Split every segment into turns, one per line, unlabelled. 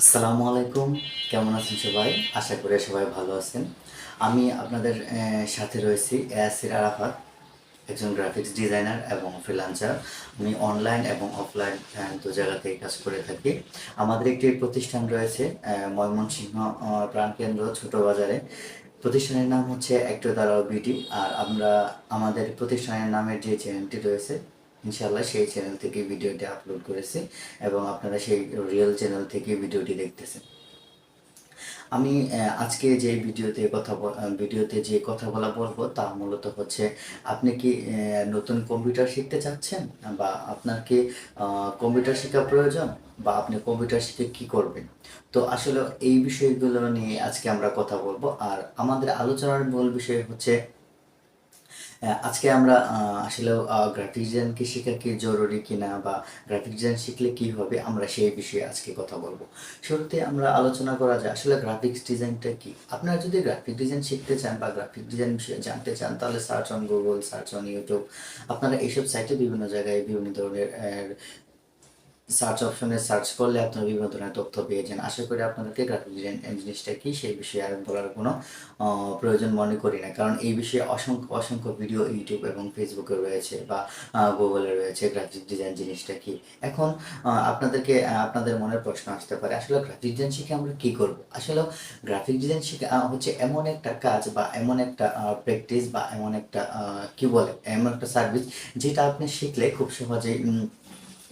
আসসালামু আলাইকুম। কেমন আছেন সবাই? আশা করি সবাই ভালো আছেন। আমি আপনাদের সাথে রয়েছি ইয়াসির আরাফাত, একজন গ্রাফিক্স ডিজাইনার এবং ফ্রিল্যান্সার। আমি অনলাইন এবং অফলাইন দু জায়গাতেই কাজ করে থাকি। আমাদের একটি প্রতিষ্ঠান রয়েছে ময়মনসিংহ প্রাণকেন্দ্র ছোট বাজারে। প্রতিষ্ঠানের নাম হচ্ছে একটুদারাওবড। আর আমরা আমাদের প্রতিষ্ঠানের নামের যে চ্যানেলটি রয়েছে, ইনশাআল্লাহ সেই চ্যানেল থেকে ভিডিওটি আপলোড করেছি এবং আপনারা সেই রিয়েল চ্যানেল থেকে ভিডিওটি দেখতেছেন। আমি আজকে যে ভিডিওতে যে কথাগুলো বলবো তা মূলত হচ্ছে, আপনি কি নতুন কম্পিউটার শিখতে চাচ্ছেন, বা আপনার কি কম্পিউটার শেখা প্রয়োজন, বা আপনি কম্পিউটার শিখে কি করবেন? তো আসলে এই বিষয়গুলো নিয়ে আজকে আমরা কথা বলবো। আর আমাদের আলোচনার মূল বিষয় হচ্ছে, আজকে আমরা আসলে গ্রাফিক ডিজাইন কি শেখা কি জরুরি কিনা, বা গ্রাফিক ডিজাইন শিখলে কি হবে, আমরা সেই বিষয়ে আজকে কথা বলবো। শুরুতে আমরা আলোচনা করা যায় আসলে গ্রাফিক্স ডিজাইনটা কি। আপনারা যদি গ্রাফিক ডিজাইন শিখতে চান বা গ্রাফিক ডিজাইন বিষয়ে জানতে চান, তাহলে search on Google, search on YouTube, আপনারা এইসব সাইটে বিভিন্ন জায়গায় বিভিন্ন ধরনের সার্চ অপশনে সার্চ করলে আপনারা বিভিন্ন ধরনের তথ্য পেয়ে যান। আশা করি আপনাদেরকে গ্রাফিক ডিজাইন জিনিসটা কি সেই বিষয়ে আর বলার কোনো প্রয়োজন মনে করি না, কারণ এই বিষয়ে অসংখ্য অসংখ্য ভিডিও ইউটিউব এবং ফেসবুকে রয়েছে, বা গুগলে রয়েছে গ্রাফিক ডিজাইন জিনিসটা কি। এখন আপনাদের মনের প্রশ্ন আসতে পারে, আসলে গ্রাফিক ডিজাইন শিখে আমরা কি করব? আসলে গ্রাফিক ডিজাইন শিখে হচ্ছে এমন একটা কাজ, বা এমন একটা প্র্যাকটিস, বা এমন একটা সার্ভিস, যেটা আপনি শিখলে খুব সহজেই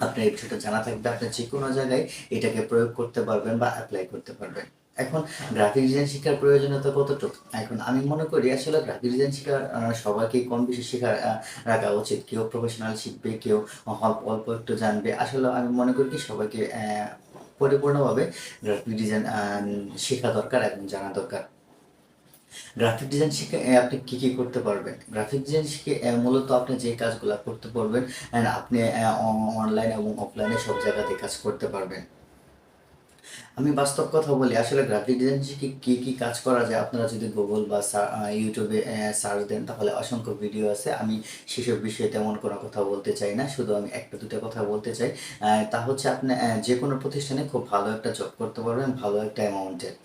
আপনার এই বিষয়টা জানা থাকবে, আপনি যে কোনো জায়গায় এটাকে প্রয়োগ করতে পারবেন বা অ্যাপ্লাই করতে পারবেন। এখন গ্রাফিক ডিজাইন শেখার প্রয়োজনীয়তা কতটুকু? এখন আমি মনে করি আসলে গ্রাফিক ডিজাইন শেখার সবাইকেই কম বেশি রাখা উচিত। কেউ প্রফেশনাল শিখবে, কেউ অল্প অল্প একটু জানবে। আসলে আমি মনে করি কি সবাইকে পরিপূর্ণভাবে গ্রাফিক ডিজাইন শেখা দরকার এবং জানা দরকার। গ্রাফিক ডিজাইন শিখে আপনি কি কি করতে পারবেন? গ্রাফিক ডিজাইন শিখে মূলত আপনি যে কাজগুলো করতে পারবেন, আপনি অনলাইন এবং অফলাইনে সব জায়গাতে কাজ করতে পারবেন। আমি বাস্তব কথা বলি, আসলে গ্রাফিক ডিজাইন শিখে কি কি কাজ করা যায়, আপনারা যদি গুগল বা ইউটিউবে সার্চ দেন, তাহলে অসংখ্য ভিডিও আছে। আমি সেসব বিষয়ে তেমন কোনো কথা বলতে চাই না, শুধু আমি একটা দুটো কথা বলতে চাই। তা হচ্ছে, আপনি যে কোনো প্রতিষ্ঠানে খুব ভালো একটা জব করতে পারবেন, ভালো একটা অ্যামাউন্টের।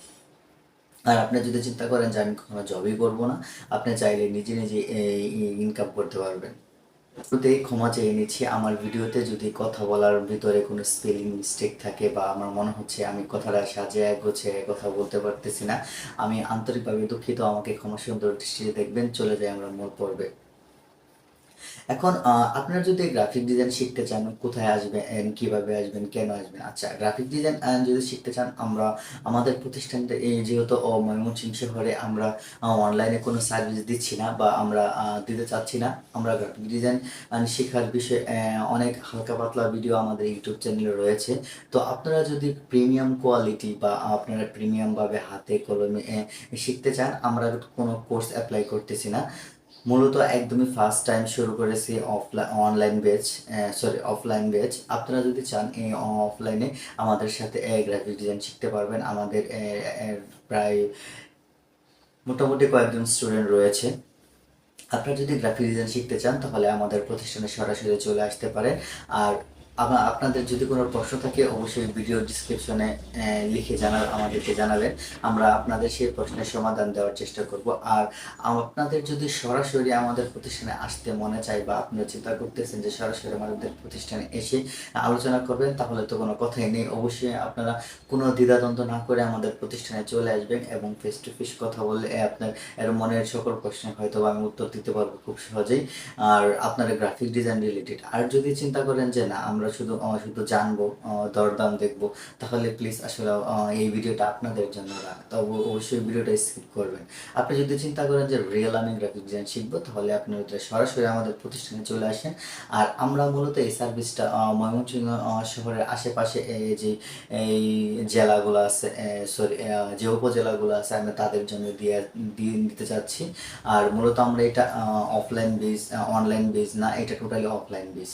আর আপনি যদি চিন্তা করেন যে আমি কখনো জবই করবো না, আপনি চাইলে নিজে নিজে ইনকাম করতে পারবেন। শুরুতেই ক্ষমা চেয়ে নিচ্ছি, আমার ভিডিওতে যদি কথা বলার ভিতরে কোনো স্পেলিং মিস্টেক থাকে, বা আমার মনে হচ্ছে আমি কথাটা সাজিয়ে গুছিয়ে কথা বলতে পারতেছি না, আমি আন্তরিকভাবে দুঃখিত। আমাকে ক্ষমা সুন্দর দৃষ্টিতে দেখবেন। চলে যাই আমরা মূল পর্বে। এখন আপনারা যদি গ্রাফিক ডিজাইন শিখতে চান, কোথায় আসবেন, কিভাবে আসবেন, কেন আসবেন? আচ্ছা, গ্রাফিক ডিজাইন যদি শিখতে চান, আমাদের প্রতিষ্ঠানটা যেহেতু ময়মনসিংহ শহরে, আমরা অনলাইনে কোনো সার্ভিস দিচ্ছি না, বা আমরা দিতে চাচ্ছি না। আমরা গ্রাফিক ডিজাইন শেখার বিষয়ে অনেক হালকা পাতলা ভিডিও আমাদের ইউটিউব চ্যানেলে রয়েছে। তো আপনারা যদি প্রিমিয়াম কোয়ালিটি, বা আপনারা প্রিমিয়ামভাবে হাতে কলমে শিখতে চান, আমরা কোনো কোর্স অ্যাপ্লাই করতেছি না। মূলত একদমই ফার্স্ট টাইম শুরু করেছি অফলাইন ব্যাচ। আপনারা যদি চান এই অফলাইনে আমাদের সাথে গ্রাফিক ডিজাইন শিখতে পারবেন। আমাদের প্রায় মোটামুটি কয়েকজন স্টুডেন্ট রয়েছে। আপনারা যদি গ্রাফিক ডিজাইন শিখতে চান, তাহলে আমাদের প্রতিষ্ঠানে সরাসরি চলে আসতে পারেন। আর আপনাদের যদি কোনো প্রশ্ন থাকে, অবশ্যই ভিডিও ডিসক্রিপশনে লিখে আমাদেরকে জানাবেন। আমরা আপনাদের সেই প্রশ্নের সমাধান দেওয়ার চেষ্টা করব। আর আপনাদের যদি সরাসরি আমাদের প্রতিষ্ঠানে আসতে মনে চায়, বা আপনারা চিন্তা করতেছেন যে সরাসরি আমাদের প্রতিষ্ঠানে এসে আলোচনা করবেন, তাহলে তো কোনো কথাই নেই। অবশ্যই আপনারা কোনো দ্বিধাদ্বন্দ্ব না করে আমাদের প্রতিষ্ঠানে চলে আসবেন, এবং ফেস টু ফেস কথা বললে আপনার মনের সকল প্রশ্নের হয়তো আমি উত্তর দিতে পারবো খুব সহজেই। আর আপনার গ্রাফিক ডিজাইন রিলেটেড আর যদি চিন্তা করেন যে না, আমরা শুধু জানবো, দরদাম দেখবো, তাহলে প্লিজ আসলে এই ভিডিওটা আপনাদের জন্য না। তবে অবশ্যই ভিডিওটা স্কিপ করবেন। আপনি যদি চিন্তা করেন যে রিয়েল আমি গ্রাফিক ডিজাইন শিখবো, তাহলে আপনি সরাসরি আমাদের প্রতিষ্ঠানে চলে আসেন। আর আমরা মূলত এই সার্ভিসটা ময়মনসিংহ শহরের আশেপাশে এই জেলাগুলো আছে, সরি, যে উপজেলাগুলো আছে, আমরা তাদের জন্য দিয়ে দিতে চাচ্ছি। আর মূলত আমরা এটা অফলাইন বেস, অনলাইন বেস না, এটা টোটালি অফলাইন বেস।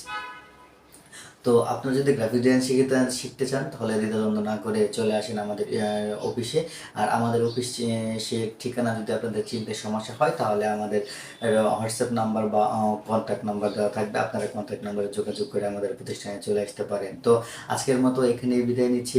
তো আপনারা যদি গ্রাফিক ডিজাইন শিখতে চান, তাহলে দ্বিধাদ্বন্দ্ব না করে চলে আসেন আমাদের অফিসে। আর আমাদের সে ঠিকানা যদি আপনাদের চিনতে সমস্যা হয়, তাহলে আমাদের হোয়াটসঅ্যাপ নাম্বার বা কন্ট্যাক্ট নাম্বার দেওয়া থাকবে। আপনারা কন্ট্যাক্ট নাম্বারে যোগাযোগ করে আমাদের প্রতিষ্ঠানে চলে আসতে পারেন। তো আজকের মতো এখানেই বিদায় নিচ্ছি।